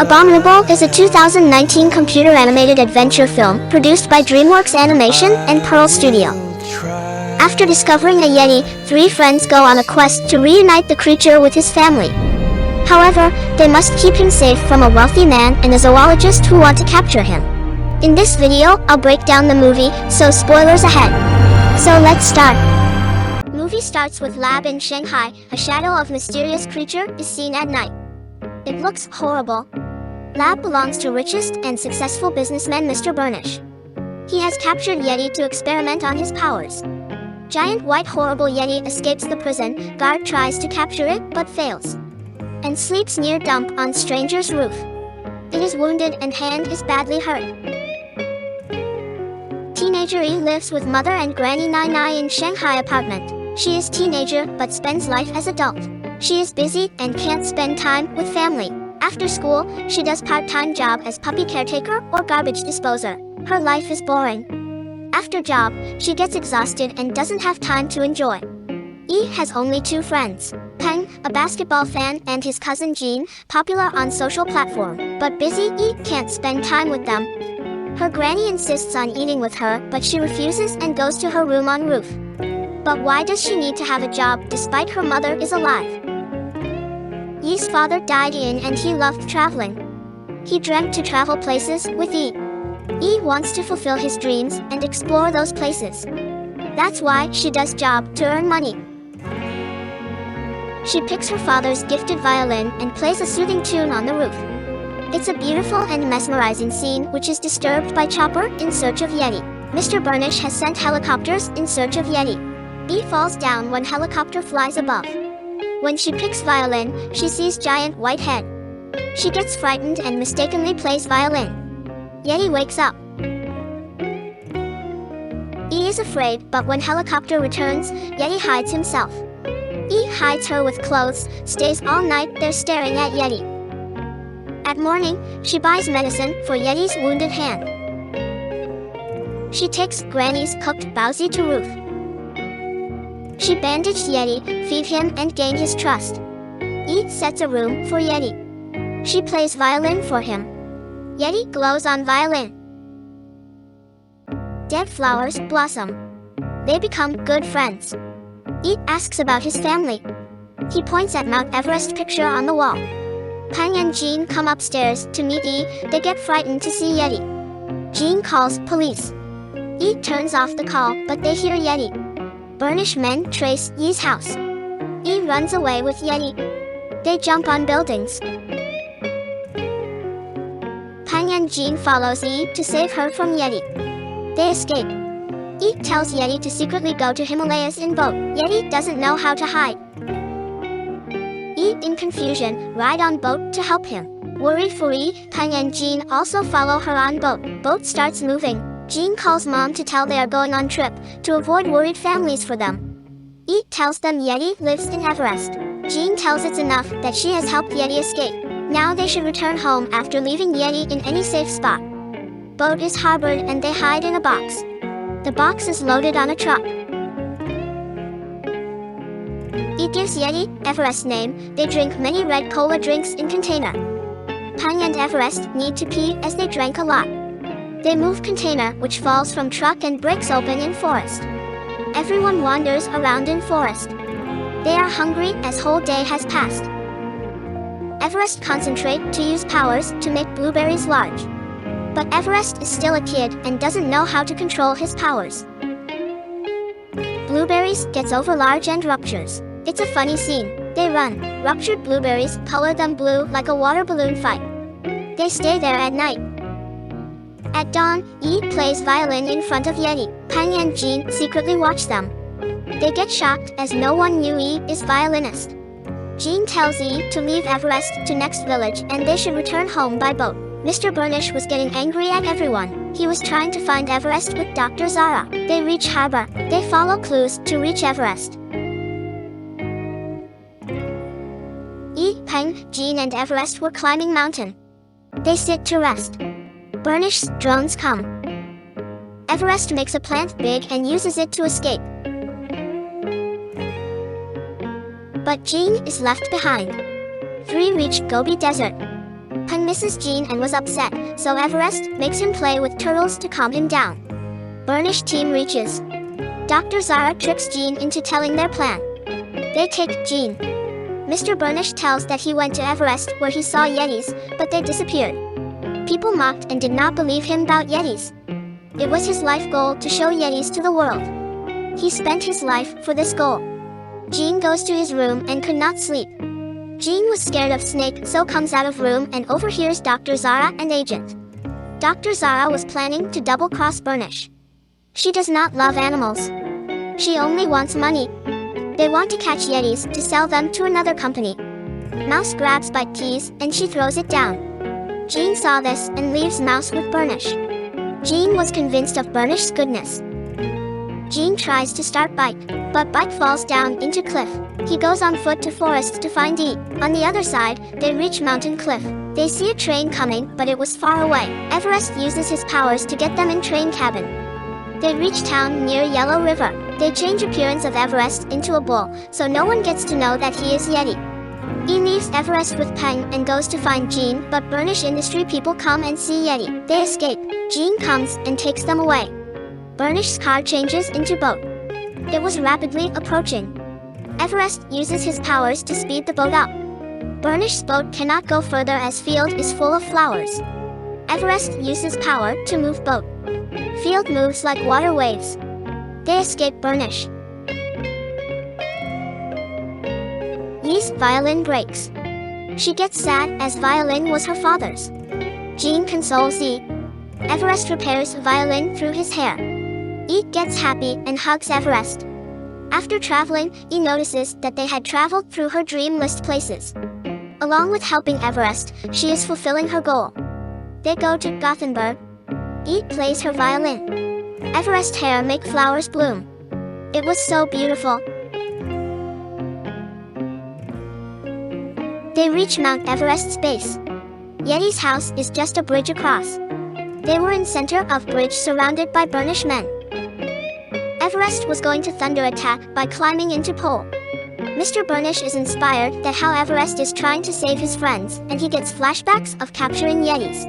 Abominable is a 2019 computer-animated adventure film produced by DreamWorks Animation and Pearl Studio. After discovering a Yeti, three friends go on a quest to reunite the creature with his family. However, they must keep him safe from a wealthy man and a zoologist who want to capture him. In this video, I'll break down the movie, so spoilers ahead. So let's start. Movie starts with Lab in Shanghai. A shadow of mysterious creature is seen at night. It looks horrible. Lab belongs to richest and successful businessman Mr. Burnish. He has captured Yeti to experiment on his powers. Giant white horrible Yeti escapes the prison. Guard tries to capture it but fails, and sleeps near dump on stranger's roof. It is wounded and hand is badly hurt. Teenager E lives with mother and granny Nai in Shanghai apartment. She is teenager but spends life as adult. She is busy and can't spend time with family. After school, she does part-time job as puppy caretaker or garbage disposer. Her life is boring. After job, she gets exhausted and doesn't have time to enjoy. E has only two friends. Peng, a basketball fan, and his cousin Jean, popular on social platform. But busy E can't spend time with them. Her granny insists on eating with her, but she refuses and goes to her room on roof. But why does she need to have a job despite her mother is alive? Yi's father died and he loved traveling. He dreamt to travel places with E. E wants to fulfill his dreams and explore those places. That's why she does job to earn money. She picks her father's gifted violin and plays a soothing tune on the roof. It's a beautiful and mesmerizing scene which is disturbed by Chopper in search of Yeti. Mr. Burnish has sent helicopters in search of Yeti. E falls down when helicopter flies above. When she picks violin, she sees giant white head. She gets frightened and mistakenly plays violin. Yeti wakes up. E is afraid, but when helicopter returns, Yeti hides himself. E hides her with clothes, stays all night there staring at Yeti. At morning, she buys medicine for Yeti's wounded hand. She takes Granny's cooked baozi to roof. She bandaged Yeti, feed him and gain his trust. E sets a room for Yeti. She plays violin for him. Yeti glows on violin. Dead flowers blossom. They become good friends. E asks about his family. He points at Mount Everest picture on the wall. Peng and Jean come upstairs to meet E. They get frightened to see Yeti. Jean calls police. E turns off the call, but they hear Yeti. Burnish men trace Yi's house. E runs away with Yeti. They jump on buildings. Peng and Jean follows E to save her from Yeti. They escape. E tells Yeti to secretly go to Himalayas in boat. Yeti doesn't know how to hide. E, in confusion, ride on boat to help him. Worried for E, Peng and Jean also follow her on boat. Boat starts moving. Jean calls mom to tell they are going on trip, to avoid worried families for them. E tells them Yeti lives in Everest. Jean tells it's enough that she has helped Yeti escape. Now they should return home after leaving Yeti in any safe spot. Boat is harbored and they hide in a box. The box is loaded on a truck. E gives Yeti Everest name. They drink many red cola drinks in container. Peng and Everest need to pee as they drank a lot. They move container which falls from truck and breaks open in forest. Everyone wanders around in forest. They are hungry as whole day has passed. Everest concentrate to use powers to make blueberries large. But Everest is still a kid and doesn't know how to control his powers. Blueberries gets over large and ruptures. It's a funny scene. They run. Ruptured blueberries color them blue like a water balloon fight. They stay there at night. At dawn, E plays violin in front of Yeti. Peng and Jean secretly watch them. They get shocked as no one knew E is violinist. Jean tells E to leave Everest to next village and they should return home by boat. Mr. Burnish was getting angry at everyone. He was trying to find Everest with Dr. Zara. They reach harbor. They follow clues to reach Everest. E, Peng, Jean and Everest were climbing mountain. They sit to rest. Burnish's drones come. Everest makes a plant big and uses it to escape. But Jean is left behind. 3 reach Gobi Desert. Peng misses Jean and was upset, so Everest makes him play with turtles to calm him down. Burnish team reaches. Dr. Zara tricks Jean into telling their plan. They take Jean. Mr. Burnish tells that he went to Everest where he saw Yetis, but they disappeared. People mocked and did not believe him about Yetis. It was his life goal to show Yetis to the world. He spent his life for this goal. Jean goes to his room and could not sleep. Jean was scared of snake, so comes out of room and overhears Dr. Zara and Agent. Dr. Zara was planning to double-cross Burnish. She does not love animals. She only wants money. They want to catch Yetis to sell them to another company. Mouse grabs Bite keys and she throws it down. Jean saw this and leaves Mouse with Burnish. Jean was convinced of Burnish's goodness. Jean tries to start Bite, but Bite falls down into cliff. He goes on foot to forest to find E. On the other side, they reach mountain cliff. They see a train coming, but it was far away. Everest uses his powers to get them in train cabin. They reach town near Yellow River. They change appearance of Everest into a bull, so no one gets to know that he is Yeti. E leaves Everest with Peng and goes to find Jean, but Burnish industry people come and see Yeti. They escape. Jean comes and takes them away. Burnish's car changes into boat. It was rapidly approaching. Everest uses his powers to speed the boat up. Burnish's boat cannot go further as field is full of flowers. Everest uses power to move boat. Field moves like water waves. They escape Burnish. Ye's violin breaks. She gets sad as violin was her father's. Jean consoles E. Everest repairs violin through his hair. E gets happy and hugs Everest. After traveling, E notices that they had traveled through her dream list places. Along with helping Everest, she is fulfilling her goal. They go to Gothenburg. E plays her violin. Everest's hair make flowers bloom. It was so beautiful. They reach Mount Everest's base. Yeti's house is just a bridge across. They were in center of bridge surrounded by Burnish men. Everest was going to thunder attack by climbing into pole. Mr. Burnish is inspired that how Everest is trying to save his friends, and he gets flashbacks of capturing Yetis.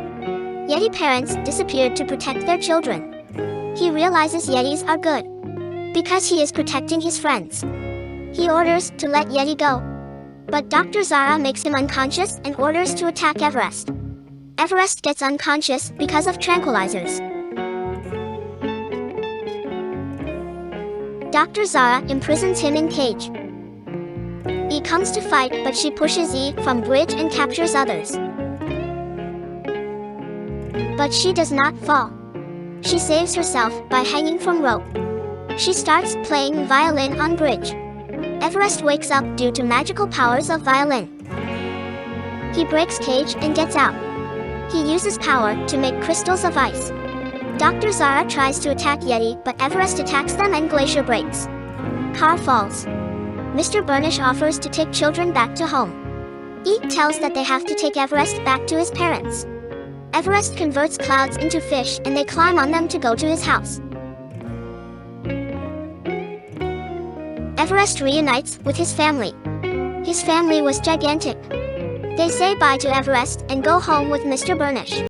Yeti parents disappeared to protect their children. He realizes Yetis are good because he is protecting his friends. He orders to let Yeti go. But Dr. Zara makes him unconscious and orders to attack Everest. Everest gets unconscious because of tranquilizers. Dr. Zara imprisons him in cage. E comes to fight, but she pushes E from bridge and captures others. But she does not fall. She saves herself by hanging from rope. She starts playing violin on bridge. Everest wakes up due to magical powers of violin. He breaks cage and gets out. He uses power to make crystals of ice. Dr. Zara tries to attack Yeti, but Everest attacks them and glacier breaks. Car falls. Mr. Burnish offers to take children back to home. E tells that they have to take Everest back to his parents. Everest converts clouds into fish and they climb on them to go to his house. Everest reunites with his family. His family was gigantic. They say bye to Everest and go home with Mr. Burnish.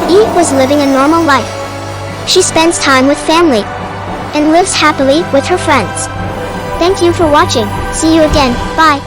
E was living a normal life. She spends time with family and lives happily with her friends. Thank you for watching. See you again. Bye.